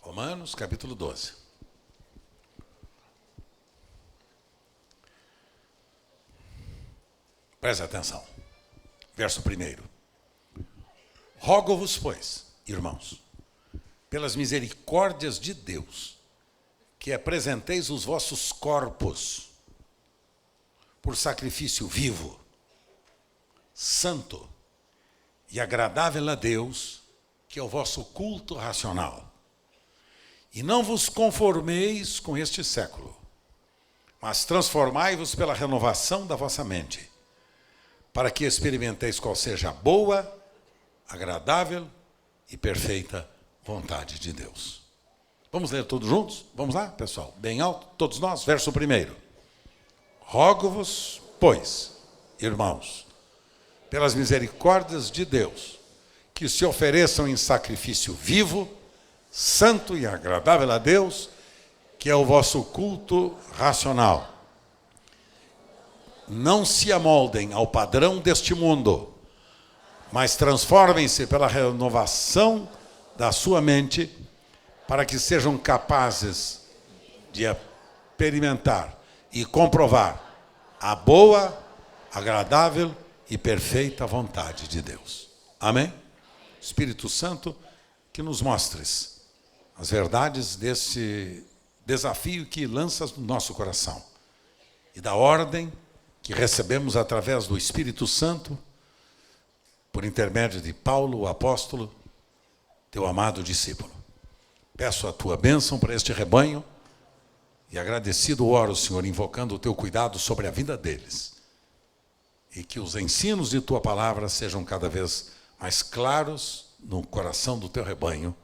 Romanos, capítulo 12. Preste atenção. Verso 1. Rogo-vos, pois, irmãos, pelas misericórdias de Deus, que apresenteis os vossos corpos por sacrifício vivo, santo e agradável a Deus, que é o vosso culto racional. E não vos conformeis com este século, mas transformai-vos pela renovação da vossa mente, para que experimenteis qual seja a boa, agradável e perfeita vontade de Deus. Vamos ler todos juntos? Vamos lá, pessoal? Bem alto, todos nós. Verso 1. Rogo-vos, pois, irmãos, pelas misericórdias de Deus, que se ofereçam em sacrifício vivo, santo e agradável a Deus, que é o vosso culto racional. Não se amoldem ao padrão deste mundo, mas transformem-se pela renovação da sua mente, para que sejam capazes de experimentar e comprovar a boa, agradável e perfeita vontade de Deus. Amém? Espírito Santo, que nos mostres as verdades desse desafio que lanças no nosso coração e da ordem que recebemos através do Espírito Santo, por intermédio de Paulo, o apóstolo, teu amado discípulo. Peço a tua bênção para este rebanho e agradecido oro, Senhor, invocando o teu cuidado sobre a vida deles, e que os ensinos de tua palavra sejam cada vez mais claros no coração do teu rebanho,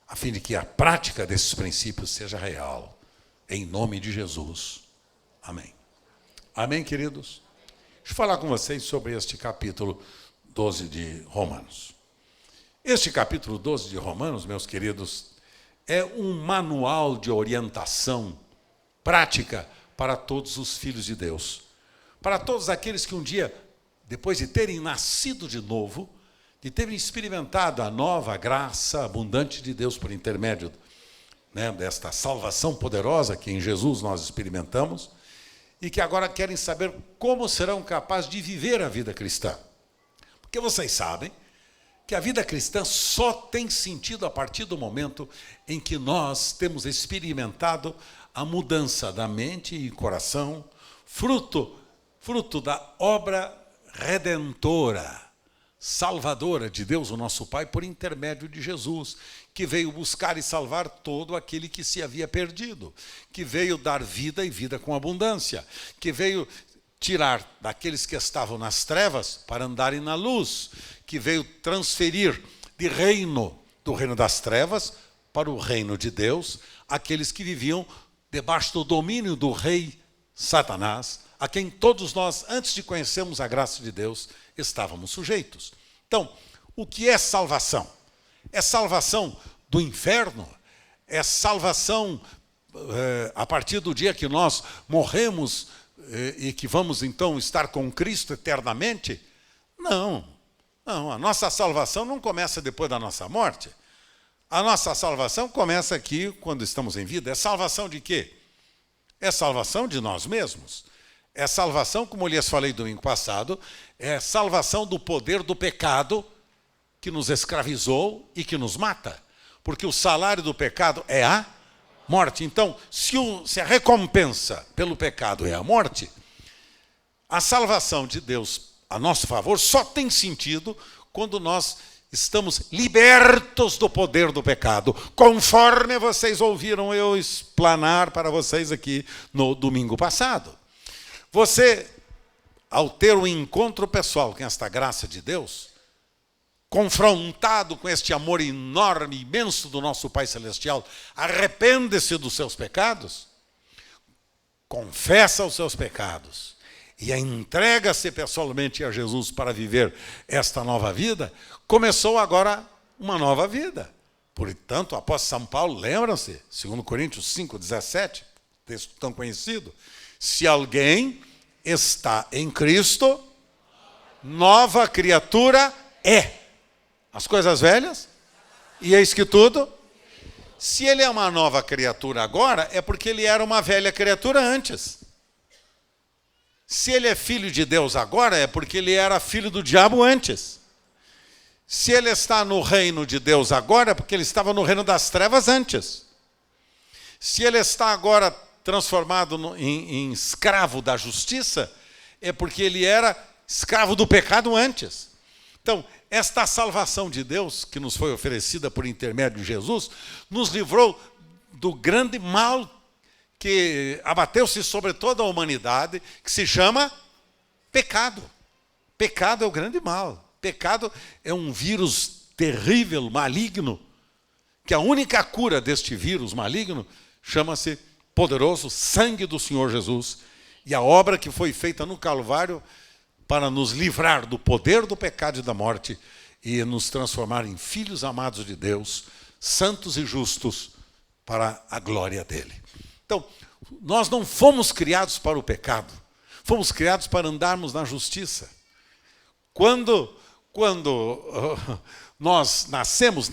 a fim de que a prática desses princípios seja real, em nome de Jesus. Amém. Amém, queridos? Deixa eu falar com vocês sobre este capítulo 12 de Romanos. Este capítulo 12 de Romanos, meus queridos, é um manual de orientação prática para todos os filhos de Deus. Para todos aqueles que um dia, depois de terem nascido de novo, de terem experimentado a nova graça abundante de Deus por intermédio, desta salvação poderosa que em Jesus nós experimentamos, e que agora querem saber como serão capazes de viver a vida cristã. Porque vocês sabem que a vida cristã só tem sentido a partir do momento em que nós temos experimentado a mudança da mente e coração, fruto da obra redentora, salvadora de Deus, o nosso Pai, por intermédio de Jesus, que veio buscar e salvar todo aquele que se havia perdido, que veio dar vida e vida com abundância, que veio tirar daqueles que estavam nas trevas para andarem na luz, que veio transferir do reino das trevas para o reino de Deus, aqueles que viviam debaixo do domínio do rei Satanás, a quem todos nós, antes de conhecermos a graça de Deus, estávamos sujeitos. Então, o que é salvação? É salvação do inferno? É salvação a partir do dia que nós morremos e que vamos então estar com Cristo eternamente? Não, a nossa salvação não começa depois da nossa morte. A nossa salvação começa aqui quando estamos em vida. É salvação de quê? É salvação de nós mesmos. É salvação, como eu lhes falei domingo passado, é salvação do poder do pecado que nos escravizou e que nos mata. Porque o salário do pecado é a morte. Então, se a recompensa pelo pecado é a morte, a salvação de Deus a nosso favor só tem sentido quando nós estamos libertos do poder do pecado, conforme vocês ouviram eu explanar para vocês aqui no domingo passado. Você, ao ter um encontro pessoal com esta graça de Deus, confrontado com este amor enorme, imenso do nosso Pai Celestial, arrepende-se dos seus pecados, confessa os seus pecados e entrega-se pessoalmente a Jesus para viver esta nova vida, começou agora uma nova vida. Portanto, o apóstolo São Paulo, lembram-se, 2 Coríntios 5,17, texto tão conhecido, se alguém está em Cristo, nova criatura é. As coisas velhas, e eis que tudo se ele é uma nova criatura agora, é porque ele era uma velha criatura antes. Se ele é filho de Deus agora, é porque ele era filho do diabo antes. Se ele está no reino de Deus agora, é porque ele estava no reino das trevas antes. Se ele está agora transformado em escravo da justiça, é porque ele era escravo do pecado antes. Então, esta salvação de Deus, que nos foi oferecida por intermédio de Jesus, nos livrou do grande mal que abateu-se sobre toda a humanidade, que se chama pecado. Pecado é o grande mal. Pecado é um vírus terrível, maligno, que a única cura deste vírus maligno chama-se poderoso sangue do Senhor Jesus e a obra que foi feita no Calvário para nos livrar do poder do pecado e da morte e nos transformar em filhos amados de Deus, santos e justos para a glória dele. Então, nós não fomos criados para o pecado, fomos criados para andarmos na justiça. Quando nós nascemos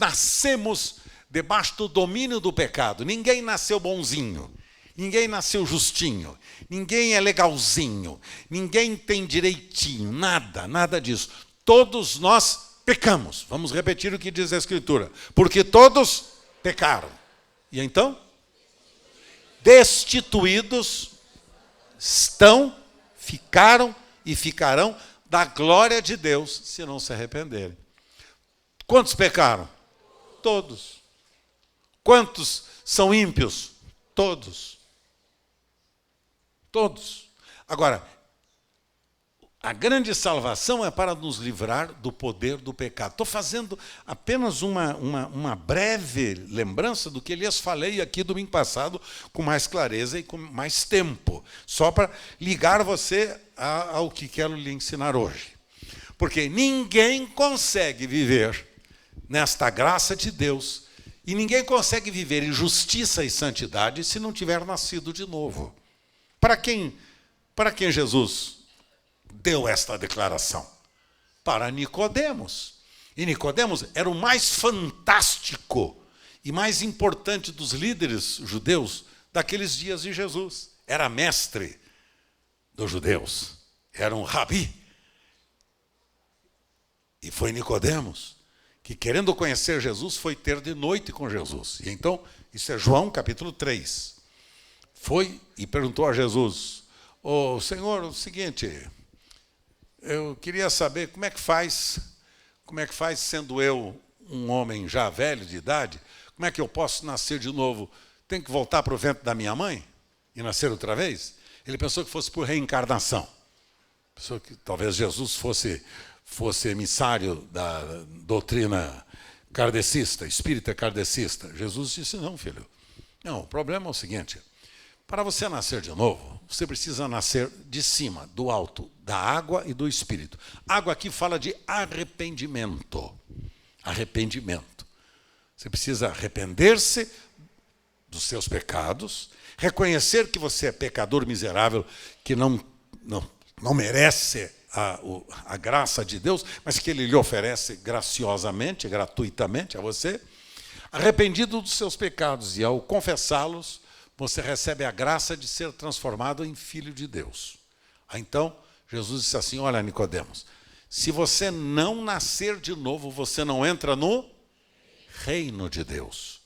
debaixo do domínio do pecado. Ninguém nasceu bonzinho, ninguém nasceu justinho, ninguém é legalzinho, ninguém tem direitinho, nada disso. Todos nós pecamos. Vamos repetir o que diz a Escritura. Porque todos pecaram. E então? Destituídos estão, ficaram e ficarão da glória de Deus se não se arrependerem. Quantos pecaram? Todos. Quantos são ímpios? Todos. Todos. Agora, a grande salvação é para nos livrar do poder do pecado. Estou fazendo apenas uma breve lembrança do que lhes falei aqui domingo passado, com mais clareza e com mais tempo, só para ligar você ao que quero lhe ensinar hoje. Porque ninguém consegue viver nesta graça de Deus e ninguém consegue viver em justiça e santidade se não tiver nascido de novo. Para quem Jesus deu esta declaração? Para Nicodemos. E Nicodemos era o mais fantástico e mais importante dos líderes judeus daqueles dias de Jesus. Era mestre dos judeus. Era um rabi. E foi Nicodemos que, querendo conhecer Jesus, foi ter de noite com Jesus. E então, isso é João capítulo 3. Foi e perguntou a Jesus: "Ô Senhor, o seguinte, eu queria saber como é que faz, sendo eu um homem já velho de idade, como é que eu posso nascer de novo? Tem que voltar para o ventre da minha mãe e nascer outra vez?" Ele pensou que fosse por reencarnação. Pensou que talvez Jesus fosse emissário da doutrina kardecista, espírita kardecista. Jesus disse: "Não, filho. Não, o problema é o seguinte: para você nascer de novo, você precisa nascer de cima, do alto, da água e do Espírito." Água aqui fala de arrependimento. Arrependimento. Você precisa arrepender-se dos seus pecados, reconhecer que você é pecador miserável, que não merece a graça de Deus, mas que Ele lhe oferece graciosamente, gratuitamente a você. Arrependido dos seus pecados e ao confessá-los, você recebe a graça de ser transformado em filho de Deus. Então, Jesus disse assim: "Olha, Nicodemos, se você não nascer de novo, você não entra no reino de Deus.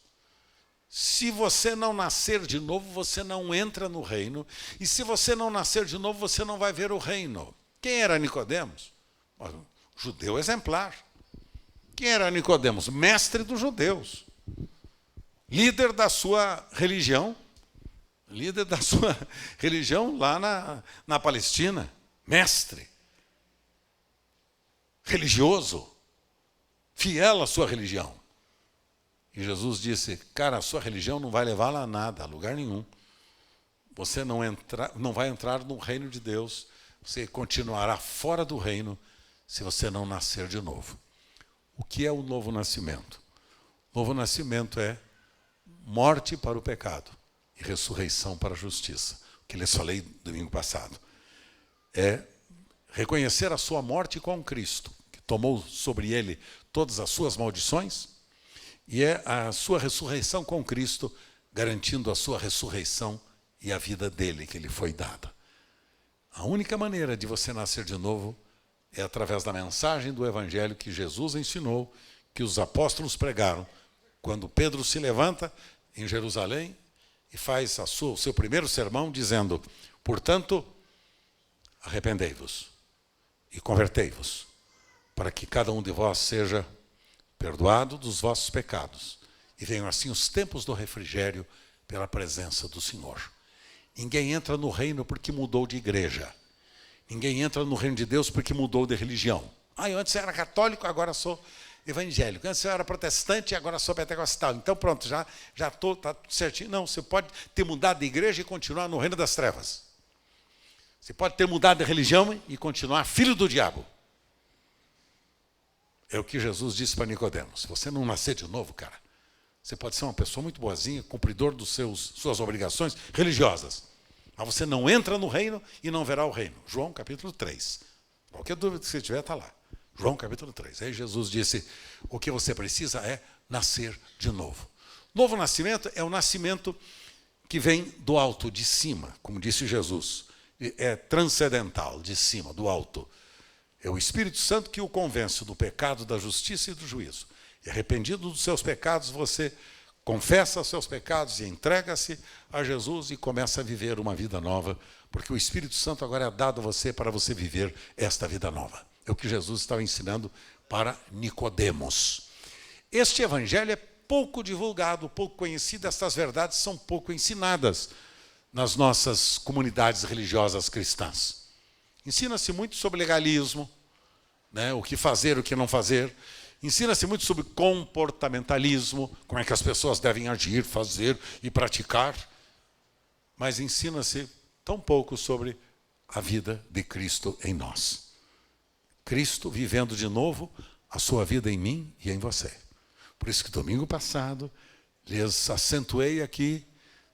Se você não nascer de novo, você não entra no reino. E se você não nascer de novo, você não vai ver o reino." Quem era Nicodemos? Judeu exemplar. Quem era Nicodemos? Mestre dos judeus. Líder da sua religião. Líder da sua religião lá na Palestina. Mestre. Religioso. Fiel à sua religião. E Jesus disse: "Cara, a sua religião não vai levá-la a nada, a lugar nenhum. Você não vai entrar no reino de Deus. Você continuará fora do reino se você não nascer de novo." O que é o novo nascimento? O novo nascimento é morte para o pecado e ressurreição para a justiça. O que lhes falei domingo passado. É reconhecer a sua morte com Cristo, que tomou sobre ele todas as suas maldições, E é a sua ressurreição com Cristo, garantindo a sua ressurreição e a vida dele, que lhe foi dada. A única maneira de você nascer de novo é através da mensagem do Evangelho que Jesus ensinou, que os apóstolos pregaram, quando Pedro se levanta em Jerusalém e faz o seu primeiro sermão dizendo: portanto, arrependei-vos e convertei-vos, para que cada um de vós seja perdoado dos vossos pecados, e venham assim os tempos do refrigério pela presença do Senhor. Ninguém entra no reino porque mudou de igreja. Ninguém entra no reino de Deus porque mudou de religião. Eu antes era católico, agora sou evangélico. Antes eu era protestante, agora sou pentecostal. Então pronto, já estou, está tudo certinho. Não, você pode ter mudado de igreja e continuar no reino das trevas. Você pode ter mudado de religião e continuar filho do diabo. É o que Jesus disse para Nicodemo. Se você não nascer de novo, cara, você pode ser uma pessoa muito boazinha, cumpridor dos suas obrigações religiosas. Mas você não entra no reino e não verá o reino. João capítulo 3. Qualquer dúvida que você tiver, está lá. João capítulo 3. Aí Jesus disse, o que você precisa é nascer de novo. Novo nascimento é o nascimento que vem do alto, de cima, como disse Jesus. É transcendental, de cima, do alto. É o Espírito Santo que o convence do pecado, da justiça e do juízo. E arrependido dos seus pecados, você confessa os seus pecados e entrega-se a Jesus e começa a viver uma vida nova, porque o Espírito Santo agora é dado a você para você viver esta vida nova. É o que Jesus estava ensinando para Nicodemos. Este evangelho é pouco divulgado, pouco conhecido, estas verdades são pouco ensinadas nas nossas comunidades religiosas cristãs. Ensina-se muito sobre legalismo, né, o que fazer, o que não fazer. Ensina-se muito sobre comportamentalismo, como é que as pessoas devem agir, fazer e praticar. Mas ensina-se tão pouco sobre a vida de Cristo em nós. Cristo vivendo de novo a sua vida em mim e em você. Por isso que domingo passado lhes acentuei aqui,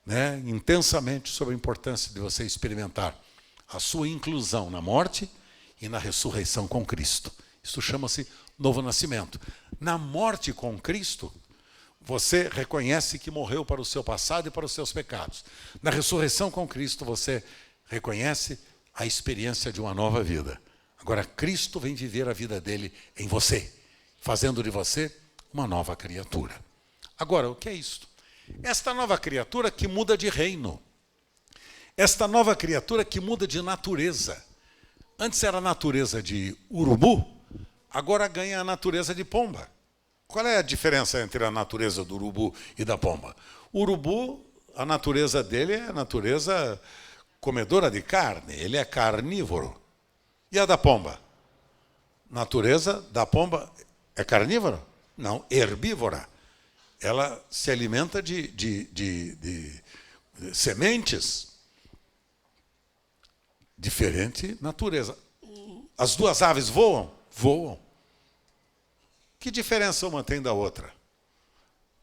né, intensamente sobre a importância de você experimentar a sua inclusão na morte e na ressurreição com Cristo. Isso chama-se novo nascimento. Na morte com Cristo, você reconhece que morreu para o seu passado e para os seus pecados. Na ressurreição com Cristo, você reconhece a experiência de uma nova vida. Agora, Cristo vem viver a vida dele em você, fazendo de você uma nova criatura. Agora, o que é isto? Esta nova criatura que muda de reino. Esta nova criatura que muda de natureza. Antes era a natureza de urubu, agora ganha a natureza de pomba. Qual é a diferença entre a natureza do urubu e da pomba? O urubu, a natureza dele é a natureza comedora de carne, ele é carnívoro. E a da pomba? Natureza da pomba é carnívora? Não, herbívora. Ela se alimenta de sementes. Diferente natureza. As duas aves voam? Voam. Que diferença uma tem da outra?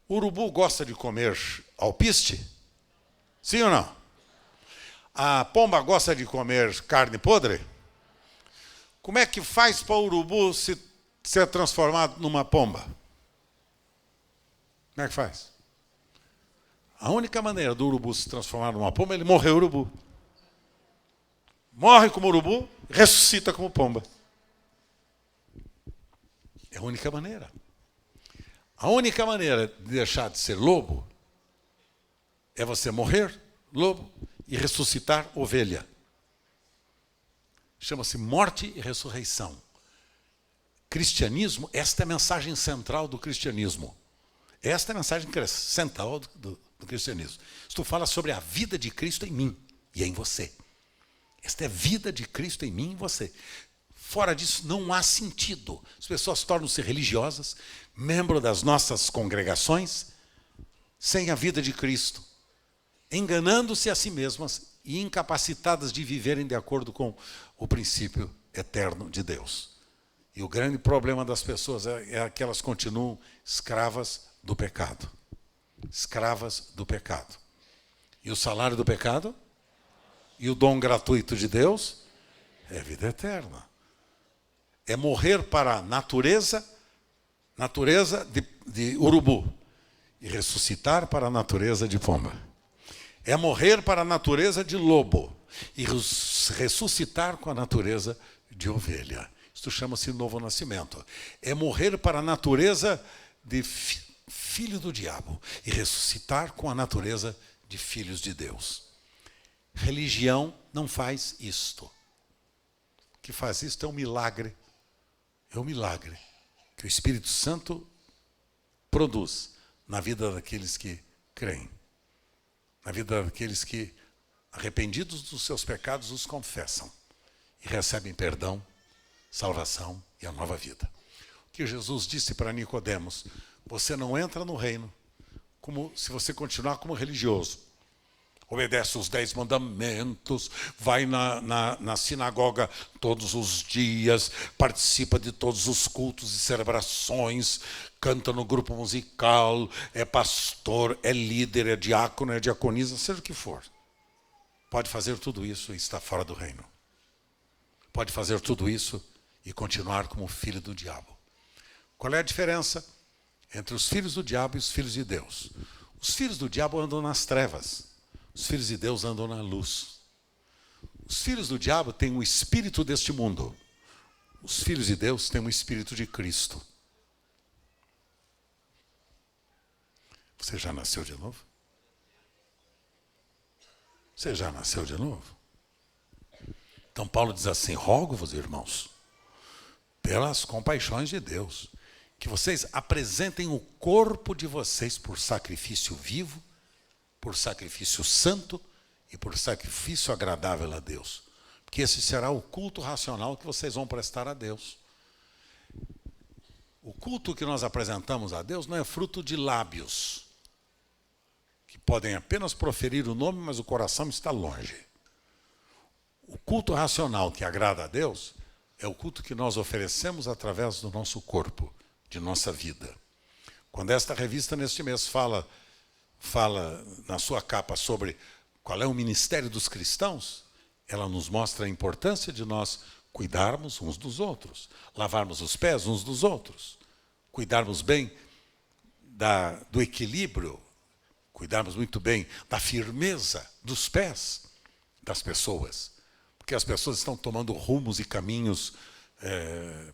O urubu gosta de comer alpiste? Sim ou não? A pomba gosta de comer carne podre? Como é que faz para o urubu ser transformado numa pomba? Como é que faz? A única maneira do urubu se transformar numa pomba é ele morrer urubu. Morre como urubu, ressuscita como pomba. É a única maneira. A única maneira de deixar de ser lobo é você morrer lobo e ressuscitar ovelha. Chama-se morte e ressurreição. Cristianismo, esta é a mensagem central do cristianismo. Esta é a mensagem central do cristianismo. Isto fala sobre a vida de Cristo em mim e em você. Esta é a vida de Cristo em mim e em você. Fora disso, não há sentido. As pessoas tornam-se religiosas, membro das nossas congregações, sem a vida de Cristo, enganando-se a si mesmas e incapacitadas de viverem de acordo com o princípio eterno de Deus. E o grande problema das pessoas é que elas continuam escravas do pecado. Escravas do pecado. E o salário do pecado? E o dom gratuito de Deus? É vida eterna. É morrer para a natureza de urubu. e ressuscitar para a natureza de pomba. É morrer para a natureza de lobo e ressuscitar com a natureza de ovelha. Isto chama-se novo nascimento. É morrer para a natureza de filho do diabo e ressuscitar com a natureza de filhos de Deus. Religião não faz isto. O que faz isto é um milagre. É um milagre que o Espírito Santo produz na vida daqueles que creem. Na vida daqueles que, arrependidos dos seus pecados, os confessam e recebem perdão, salvação e a nova vida. O que Jesus disse para Nicodemos: você não entra no reino como se você continuar como religioso. Obedece os 10 mandamentos, vai na sinagoga todos os dias, participa de todos os cultos e celebrações, canta no grupo musical, é pastor, é líder, é diácono, é diaconisa, seja o que for. Pode fazer tudo isso e está fora do reino. Pode fazer tudo isso e continuar como filho do diabo. Qual é a diferença entre os filhos do diabo e os filhos de Deus? Os filhos do diabo andam nas trevas. Os filhos de Deus andam na luz. Os filhos do diabo têm o espírito deste mundo. Os filhos de Deus têm o espírito de Cristo. Você já nasceu de novo? Você já nasceu de novo? Então Paulo diz assim: rogo-vos, irmãos, pelas compaixões de Deus, que vocês apresentem o corpo de vocês por sacrifício vivo, por sacrifício santo e por sacrifício agradável a Deus. Porque esse será o culto racional que vocês vão prestar a Deus. O culto que nós apresentamos a Deus não é fruto de lábios, que podem apenas proferir o nome, mas o coração está longe. O culto racional que agrada a Deus é o culto que nós oferecemos através do nosso corpo, de nossa vida. Quando esta revista neste mês fala na sua capa sobre qual é o ministério dos cristãos, ela nos mostra a importância de nós cuidarmos uns dos outros, lavarmos os pés uns dos outros, cuidarmos bem do equilíbrio, cuidarmos muito bem da firmeza dos pés das pessoas, porque as pessoas estão tomando rumos e caminhos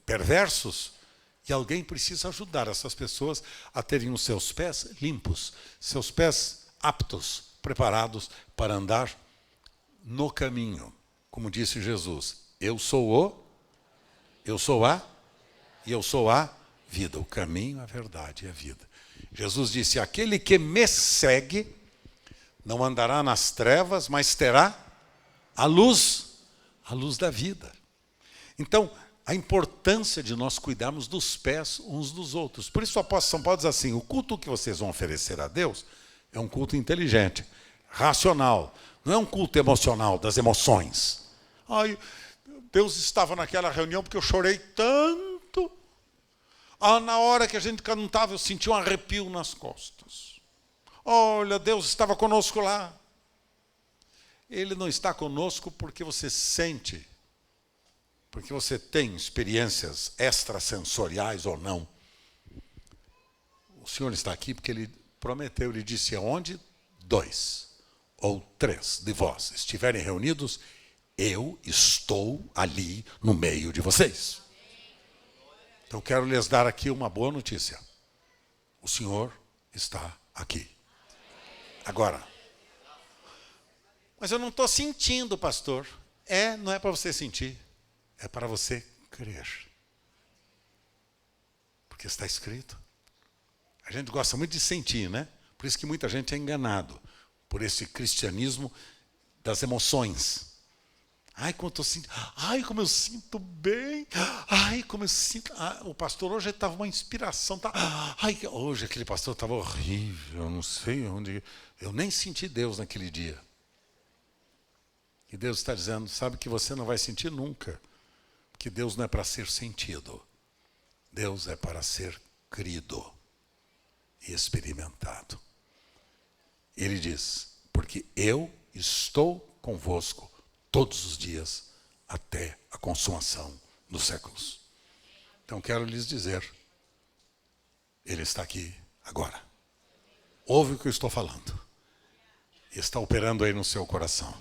perversos. E alguém precisa ajudar essas pessoas a terem os seus pés limpos, seus pés aptos, preparados para andar no caminho. Como disse Jesus, eu sou a vida, o caminho, a verdade e a vida. Jesus disse: aquele que me segue não andará nas trevas, mas terá a luz da vida. Então, a importância de nós cuidarmos dos pés uns dos outros. Por isso o apóstolo São Paulo diz assim: o culto que vocês vão oferecer a Deus é um culto inteligente, racional. Não é um culto emocional, das emoções. Ai, Deus estava naquela reunião porque eu chorei tanto. Na hora que a gente cantava, eu senti um arrepio nas costas. Olha, Deus estava conosco lá. Ele não está conosco porque você sente, porque você tem experiências extrasensoriais ou não. O Senhor está aqui porque Ele prometeu, Ele disse: aonde 2 ou 3 de vós estiverem reunidos, eu estou ali no meio de vocês. Então quero lhes dar aqui uma boa notícia. O Senhor está aqui. Agora, mas eu não estou sentindo, pastor. Não é para você sentir. É para você crer. Porque está escrito. A gente gosta muito de sentir, né? Por isso que muita gente é enganado por esse cristianismo das emoções. Ai, como eu estou sentindo. Ai, como eu sinto bem. Ai, como eu sinto. O pastor hoje estava uma inspiração. Tá? Ai, hoje aquele pastor estava horrível. Eu não sei onde. Eu nem senti Deus naquele dia. E Deus está dizendo: sabe que você não vai sentir nunca. Que Deus não é para ser sentido. Deus é para ser crido e experimentado. Ele diz: porque eu estou convosco todos os dias até a consumação dos séculos. Então quero lhes dizer, Ele está aqui agora. ouve o que eu estou falando. Está operando aí no seu coração.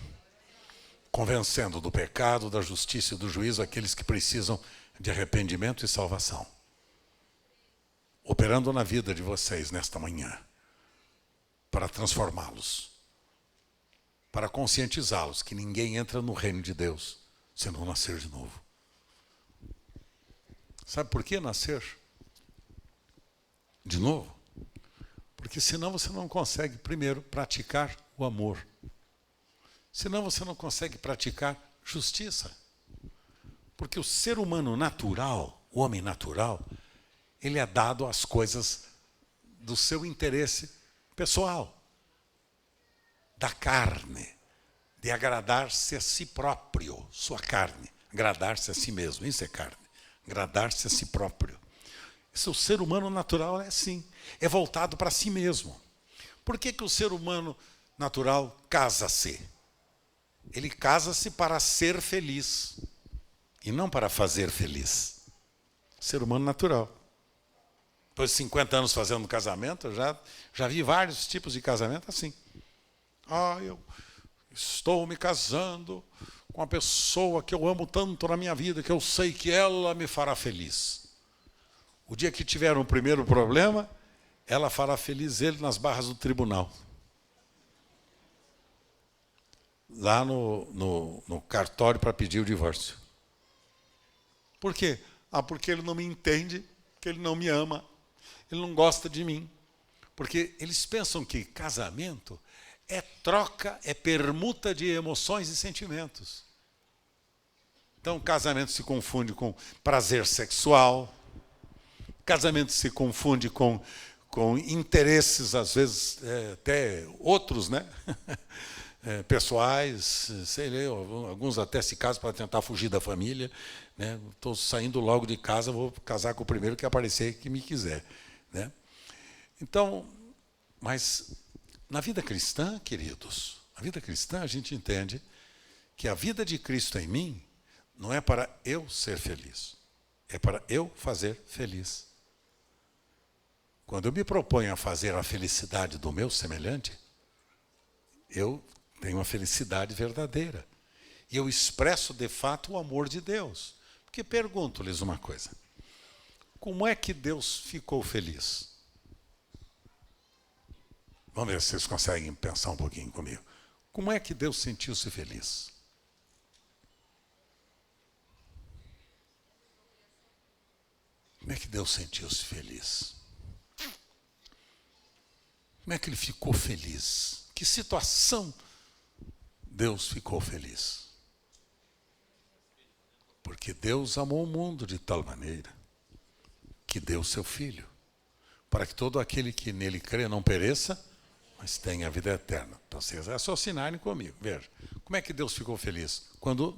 Convencendo do pecado, da justiça e do juízo aqueles que precisam de arrependimento e salvação. Operando na vida de vocês nesta manhã. Para transformá-los. Para conscientizá-los que ninguém entra no reino de Deus se não nascer de novo. Sabe por que nascer de novo? Porque senão você não consegue, primeiro, praticar o amor. Senão você não consegue praticar justiça. Porque o ser humano natural, o homem natural, ele é dado às coisas do seu interesse pessoal. Da carne. De agradar-se a si próprio, sua carne. Agradar-se a si mesmo, isso é carne. Agradar-se a si próprio. Esse, o ser humano natural é assim, é voltado para si mesmo. Por que o ser humano natural casa-se? Ele casa-se para ser feliz e não para fazer feliz. Ser humano natural. Depois de 50 anos fazendo casamento, eu já vi vários tipos de casamento assim. Eu estou me casando com uma pessoa que eu amo tanto na minha vida, que eu sei que ela me fará feliz. O dia que tiver um primeiro problema, ela fará feliz ele nas barras do tribunal. Lá no cartório para pedir o divórcio. Por quê? Porque ele não me entende, que ele não me ama, ele não gosta de mim. Porque eles pensam que casamento é troca, é permuta de emoções e sentimentos. Então, casamento se confunde com prazer sexual, casamento se confunde com interesses, às vezes, até outros, né? Pessoais, sei lá, alguns até se casam para tentar fugir da família. Estou saindo logo de casa, vou casar com o primeiro que aparecer que me quiser. Né? Então, mas na vida cristã, queridos, na vida cristã a gente entende que a vida de Cristo em mim não é para eu ser feliz, é para eu fazer feliz. Quando eu me proponho a fazer a felicidade do meu semelhante, eu tenho uma felicidade verdadeira. E eu expresso, de fato, o amor de Deus. Porque pergunto-lhes uma coisa. Como é que Deus ficou feliz? Vamos ver se vocês conseguem pensar um pouquinho comigo. Como é que Deus sentiu-se feliz? Como é que Deus sentiu-se feliz? Como é que ele ficou feliz? Que situação Deus ficou feliz? Porque Deus amou o mundo de tal maneira que deu seu Filho, para que todo aquele que nele crê não pereça, mas tenha a vida eterna. Então, vocês raciocinarem comigo. Veja, como é que Deus ficou feliz? Quando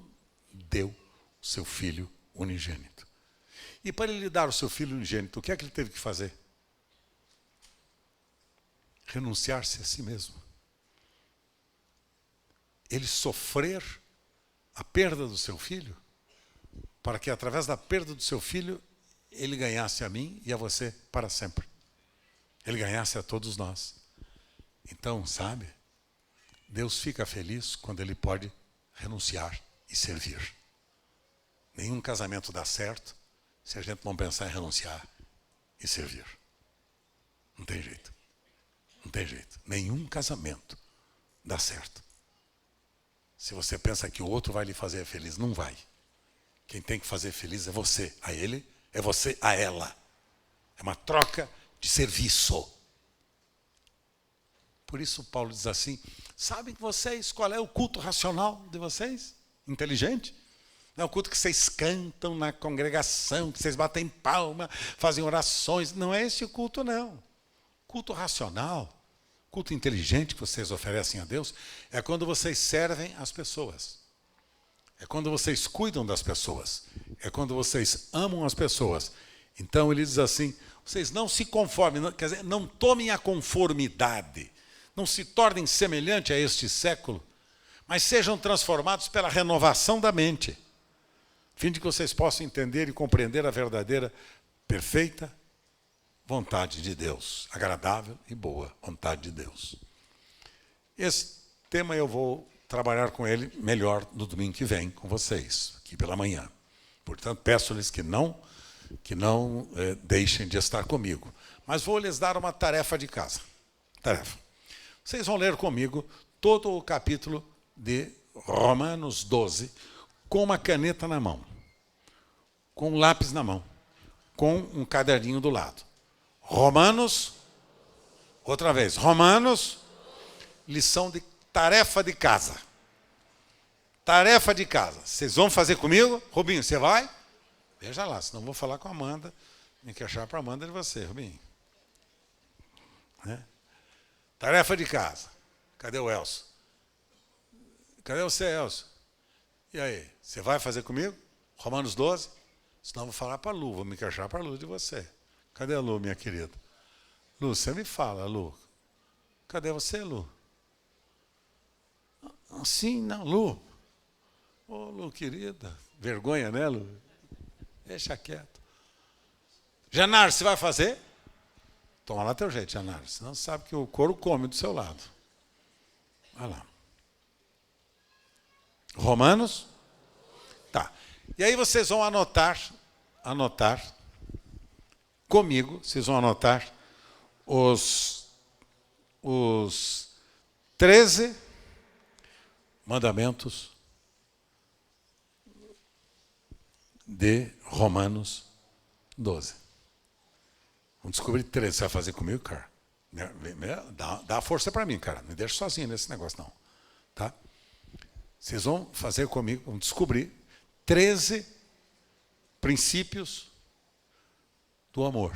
deu o seu Filho unigênito. E para ele dar o seu Filho unigênito, o que é que ele teve que fazer? Renunciar-se a si mesmo. Ele sofrer a perda do seu filho, para que através da perda do seu filho, ele ganhasse a mim e a você para sempre. Ele ganhasse a todos nós. Então, sabe, Deus fica feliz quando ele pode renunciar e servir. Nenhum casamento dá certo se a gente não pensar em renunciar e servir. Não tem jeito. Não tem jeito. Nenhum casamento dá certo. Se você pensa que o outro vai lhe fazer feliz, não vai. Quem tem que fazer feliz é você a ele, é você a ela. É uma troca de serviço. Por isso Paulo diz assim, sabem vocês qual é o culto racional de vocês? Inteligente? Não é o culto que vocês cantam na congregação, que vocês batem palma, fazem orações. Não é esse o culto, não. Culto racional, culto inteligente que vocês oferecem a Deus, é quando vocês servem as pessoas. É quando vocês cuidam das pessoas. É quando vocês amam as pessoas. Então ele diz assim, vocês não se conformem, quer dizer, não tomem a conformidade, não se tornem semelhante a este século, mas sejam transformados pela renovação da mente, a fim de que vocês possam entender e compreender a verdadeira, perfeita vontade de Deus, agradável e boa vontade de Deus. Esse tema eu vou trabalhar com ele melhor no domingo que vem com vocês, aqui pela manhã. Portanto, peço-lhes que não deixem de estar comigo. Mas vou lhes dar uma tarefa de casa. Tarefa. Vocês vão ler comigo todo o capítulo de Romanos 12, com uma caneta na mão, com um lápis na mão, com um caderninho do lado. Romanos, outra vez, Romanos, lição de tarefa de casa. Tarefa de casa. Vocês vão fazer comigo? Rubinho, você vai? Veja lá, senão vou falar com a Amanda. Tem que achar para a Amanda de você, Rubinho. Tarefa de casa. Cadê o Elcio? Cadê você, Elcio? E aí, você vai fazer comigo? Romanos 12? Senão eu vou falar para a Lu, vou me queixar para a Lu de você. Cadê a Lu, minha querida? Lu, você me fala, Lu. Cadê você, Lu? Assim, não, Lu. Ô, Lu, querida. Vergonha, né, Lu? Deixa quieto. Janaro, você vai fazer? Toma lá teu jeito, Janaro. Senão você sabe que o couro come do seu lado. Vai lá. Romanos? Tá. E aí vocês vão anotar comigo, vocês vão anotar os 13 mandamentos de Romanos 12. Vamos descobrir 13. Você vai fazer comigo, cara? Dá força para mim, cara. Não me deixa sozinho nesse negócio, não. Tá? Vocês vão fazer comigo, vamos descobrir 13 princípios do amor.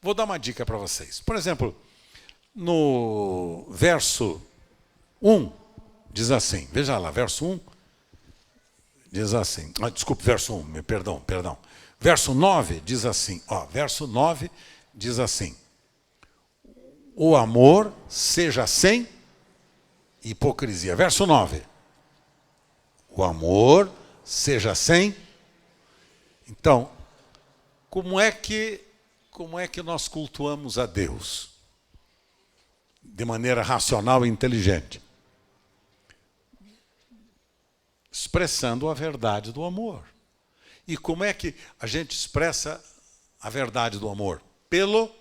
Vou dar uma dica para vocês. Por exemplo, no verso 1, diz assim, veja lá, verso 1, diz assim, verso 1, perdão. Verso 9 diz assim, verso 9 diz assim, o amor seja sem hipocrisia. Verso 9, o amor seja sem. Então, como é que nós cultuamos a Deus? De maneira racional e inteligente. Expressando a verdade do amor. E como é que a gente expressa a verdade do amor? Pelo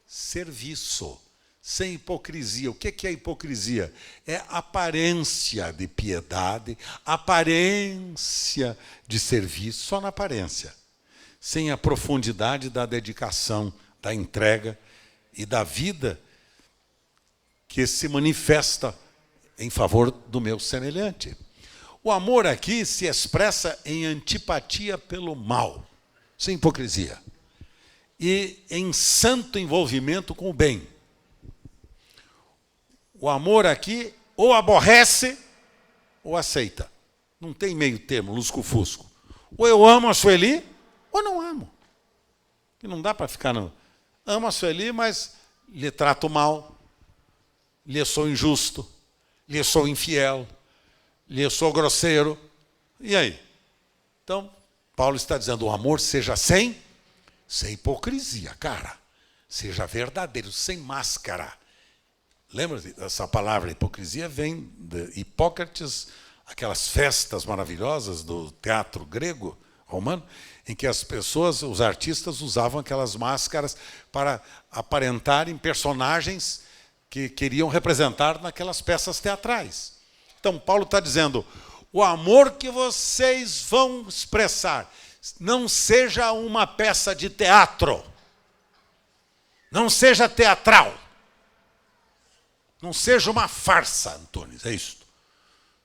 serviço, sem hipocrisia. O que é hipocrisia? É aparência de piedade, aparência de serviço, só na aparência. Sem a profundidade da dedicação, da entrega e da vida que se manifesta em favor do meu semelhante. O amor aqui se expressa em antipatia pelo mal, sem hipocrisia, e em santo envolvimento com o bem. O amor aqui ou aborrece ou aceita. Não tem meio termo, lusco-fusco. Ou eu amo a Sueli ou não amo. E não dá para ficar no... Amo a Sueli, mas lhe trato mal, lhe sou injusto, lhe sou infiel, lhe sou grosseiro. E aí? Então, Paulo está dizendo, o amor seja sem hipocrisia, cara. Seja verdadeiro, sem máscara. Lembra dessa palavra hipocrisia? Vem de Hipócrates, aquelas festas maravilhosas do teatro grego, romano, em que as pessoas, os artistas, usavam aquelas máscaras para aparentarem personagens que queriam representar naquelas peças teatrais. Então, Paulo está dizendo, o amor que vocês vão expressar não seja uma peça de teatro, não seja teatral, não seja uma farsa, Antônio, é isso.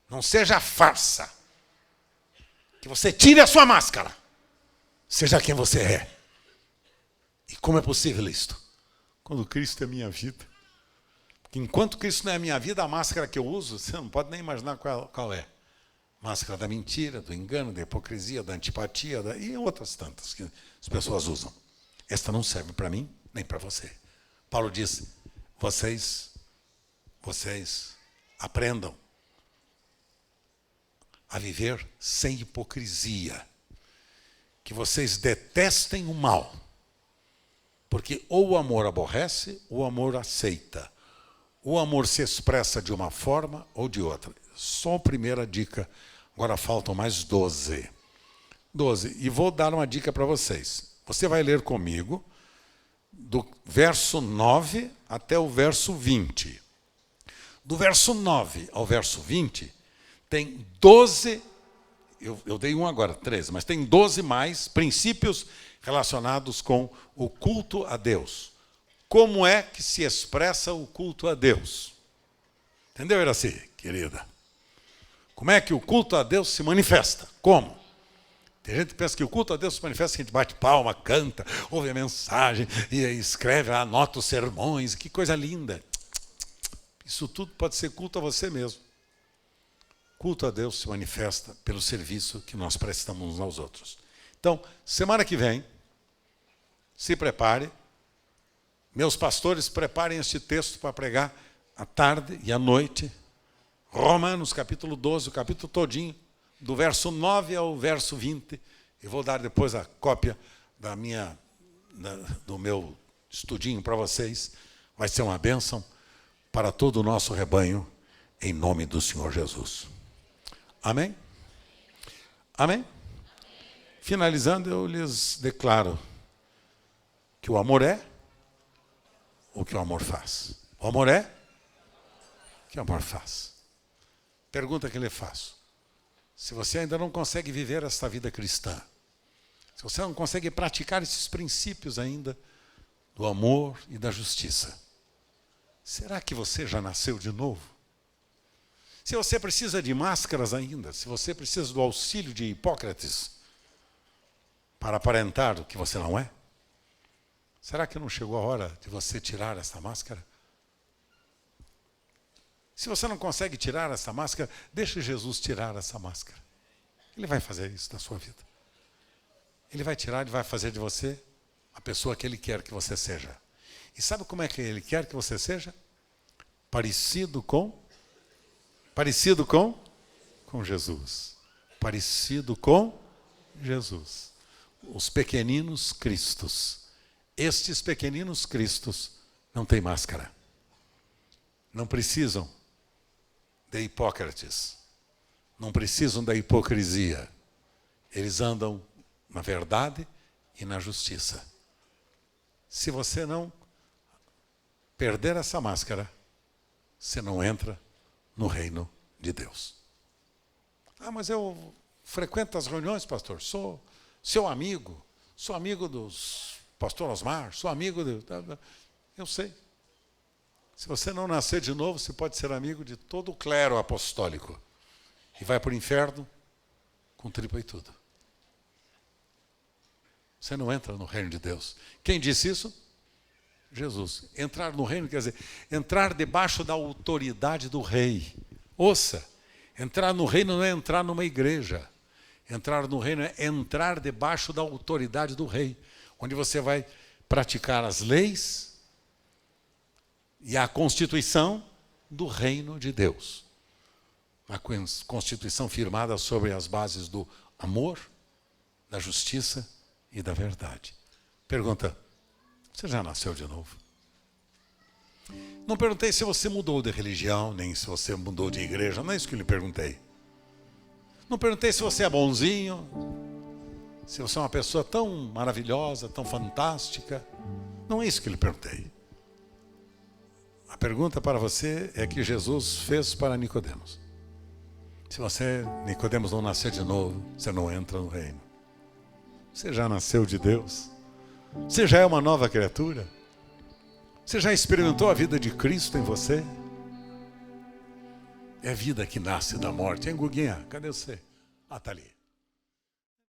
Não seja farsa. Que você tire a sua máscara, seja quem você é. E como é possível isto? Quando Cristo é minha vida. Porque enquanto Cristo não é a minha vida, a máscara que eu uso, você não pode nem imaginar qual é. Máscara da mentira, do engano, da hipocrisia, da antipatia, e outras tantas que as pessoas usam. Esta não serve para mim, nem para você. Paulo diz, vocês aprendam a viver sem hipocrisia. Que vocês detestem o mal, Porque ou o amor aborrece, ou o amor aceita. O amor se expressa de uma forma ou de outra. Só a primeira dica. Agora faltam mais 12. 12. E vou dar uma dica para vocês. Você vai ler comigo do verso 9 até o verso 20. Do verso 9 ao verso 20, tem 12, eu dei um agora, 13, mas tem 12 mais princípios relacionados com o culto a Deus. Como é que se expressa o culto a Deus? Entendeu, Iraci, querida? Como é que o culto a Deus se manifesta? Como? Tem gente que pensa que o culto a Deus se manifesta que a gente bate palma, canta, ouve a mensagem, e escreve, anota os sermões, que coisa linda. Isso tudo pode ser culto a você mesmo. Culto a Deus se manifesta pelo serviço que nós prestamos uns aos outros. Então, semana que vem, se prepare. Meus pastores, preparem este texto para pregar à tarde e à noite. Romanos, capítulo 12, o capítulo todinho, do verso 9 ao verso 20. E vou dar depois a cópia do meu estudinho para vocês. Vai ser uma bênção para todo o nosso rebanho, em nome do Senhor Jesus. Amém? Amém? Finalizando, eu lhes declaro que o amor é o que o amor faz. O amor é o que o amor faz. Pergunta que eu lhe faço. Se você ainda não consegue viver esta vida cristã, se você não consegue praticar esses princípios ainda do amor e da justiça, será que você já nasceu de novo? Se você precisa de máscaras ainda, se você precisa do auxílio de Hipócrates para aparentar o que você não é, será que não chegou a hora de você tirar essa máscara? Se você não consegue tirar essa máscara, deixe Jesus tirar essa máscara. Ele vai fazer isso na sua vida. Ele vai tirar, ele vai fazer de você a pessoa que Ele quer que você seja. E sabe como é que Ele quer que você seja? Parecido com Jesus. Parecido com Jesus. Os pequeninos cristos. Estes pequeninos cristos não têm máscara. Não precisam de Hipócrates. Não precisam da hipocrisia. Eles andam na verdade e na justiça. Se você não perder essa máscara, você não entra no reino de Deus. Ah, mas eu frequento as reuniões, pastor. Sou seu amigo. Sou amigo dos pastor Osmar. Sou amigo de... Eu sei. Se você não nascer de novo, você pode ser amigo de todo o clero apostólico. E vai para o inferno com tripa e tudo. Você não entra no reino de Deus. Quem disse isso? Jesus. Entrar no reino quer dizer entrar debaixo da autoridade do rei. Ouça, entrar no reino não é entrar numa igreja. Entrar no reino é entrar debaixo da autoridade do rei, onde você vai praticar as leis e a constituição do reino de Deus. Uma constituição firmada sobre as bases do amor, da justiça e da verdade. Pergunta, você já nasceu de novo? Não perguntei se você mudou de religião, nem se você mudou de igreja, não é isso que eu lhe perguntei. Não perguntei se você é bonzinho, se você é uma pessoa tão maravilhosa, tão fantástica. Não é isso que eu lhe perguntei. A pergunta para você é que Jesus fez para Nicodemos. Se você, Nicodemos, não nascer de novo, você não entra no reino. Você já nasceu de Deus? Você já é uma nova criatura? Você já experimentou a vida de Cristo em você? É a vida que nasce da morte. Hein, Guguinha? Cadê você? Ah, tá ali.